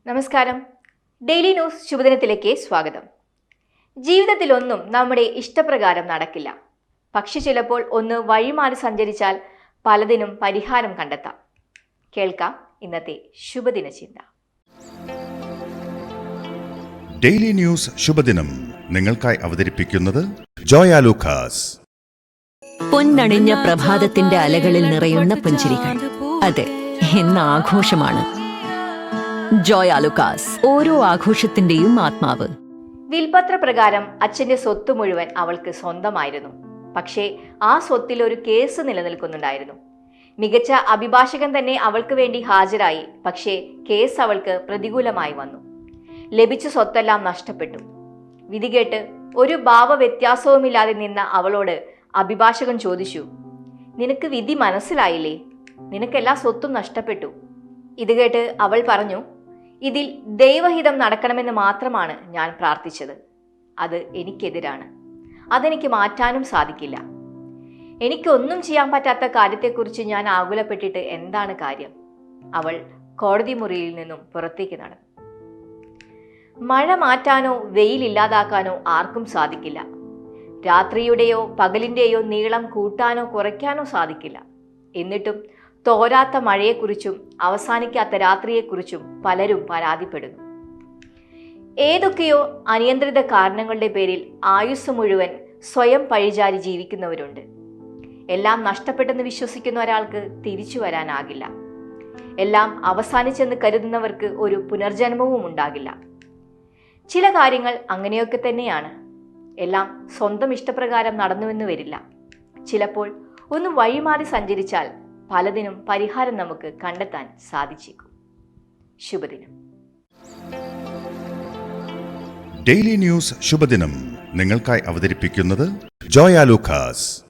നമസ്കാരം. Daily news ശുഭദിനത്തിലേക്ക് സ്വാഗതം. ജീവിതത്തിലൊന്നും നമ്മുടെ ഇഷ്ടപ്രകാരം നടക്കില്ല. പക്ഷെ ചിലപ്പോൾ ഒന്ന് വഴിമാറി സഞ്ചരിച്ചാൽ പലതിനും പരിഹാരം കണ്ടെത്താം. കേൾക്കാം ഇന്നത്തെ ശുഭദിന ചിന്ത. ഡെയിലി ന്യൂസ് ശുഭദിനം നിങ്ങൾക്കായി അവതരിപ്പിക്കുന്നത് ജോയ ലൂക്കാസ്. പൊന്നണിഞ്ഞ പ്രഭാതത്തിന്റെ അലകളിൽ നിറയുന്ന പുഞ്ചിരികൾ, അതെ, ഇന്ന് ആഘോഷമാണ്. ജോയ ലൂക്കാസ്, ഓരോ ആഘോഷത്തിന്റെയും ആത്മാവ്. വിൽപത്ര പ്രകാരം അച്ഛന്റെ സ്വത്ത് മുഴുവൻ അവൾക്ക് സ്വന്തമായിരുന്നു. പക്ഷേ ആ സ്വത്തിൽ ഒരു കേസ് നിലനിൽക്കുന്നുണ്ടായിരുന്നു. മികച്ച അഭിഭാഷകൻ തന്നെ അവൾക്ക് വേണ്ടി ഹാജരായി. പക്ഷേ കേസ് അവൾക്ക് പ്രതികൂലമായി വന്നു. ലഭിച്ച സ്വത്തെല്ലാം നഷ്ടപ്പെട്ടു. വിധി കേട്ട് ഒരു ഭാവവ്യത്യാസവുമില്ലാതെ നിന്ന അവളോട് അഭിഭാഷകൻ ചോദിച്ചു, നിനക്ക് വിധി മനസ്സിലായില്ലേ? നിനക്കെല്ലാ സ്വത്തും നഷ്ടപ്പെട്ടു. ഇത് കേട്ട് അവൾ പറഞ്ഞു, ഇതിൽ ദൈവഹിതം നടക്കണമെന്ന് മാത്രമാണ് ഞാൻ പ്രാർത്ഥിച്ചത്. അത് എനിക്കെതിരാണ്. അതെനിക്ക് മാറ്റാനും സാധിക്കില്ല. എനിക്കൊന്നും ചെയ്യാൻ പറ്റാത്ത കാര്യത്തെക്കുറിച്ച് ഞാൻ ആകുലപ്പെട്ടിട്ട് എന്താണ് കാര്യം? അവൾ കോടതി മുറിയിൽ നിന്നും പുറത്തേക്ക് നടന്നു. മഴ മാറ്റാനോ വെയിലില്ലാതാക്കാനോ ആർക്കും സാധിക്കില്ല. രാത്രിയുടെയോ പകലിന്റെയോ നീളം കൂട്ടാനോ കുറയ്ക്കാനോ സാധിക്കില്ല. എന്നിട്ടും തോരാത്ത മഴയെക്കുറിച്ചും അവസാനിക്കാത്ത രാത്രിയെക്കുറിച്ചും പലരും പരാതിപ്പെടുന്നു. ഏതൊക്കെയോ അനിയന്ത്രിത കാരണങ്ങളുടെ പേരിൽ ആയുസ് മുഴുവൻ സ്വയം പഴിചാരി ജീവിക്കുന്നവരുണ്ട്. എല്ലാം നഷ്ടപ്പെട്ടെന്ന് വിശ്വസിക്കുന്ന ഒരാൾക്ക് തിരിച്ചു വരാനാകില്ല. എല്ലാം അവസാനിച്ചെന്ന് കരുതുന്നവർക്ക് ഒരു പുനർജന്മവും ഉണ്ടാകില്ല. ചില കാര്യങ്ങൾ അങ്ങനെയൊക്കെ തന്നെയാണ്. എല്ലാം സ്വന്തം ഇഷ്ടപ്രകാരം നടന്നുവെന്ന് വരില്ല. ചിലപ്പോൾ ഒന്ന് വഴിമാറി സഞ്ചരിച്ചാൽ പലതിനും പരിഹാരം നമുക്ക് കണ്ടെത്താൻ സാധിച്ചേക്കും. ശുഭദിനം. ഡെയിലി ന്യൂസ് ശുഭദിനം നിങ്ങൾക്കായി അവതരിപ്പിക്കുന്നത് ജോയ ലൂക്കാസ്.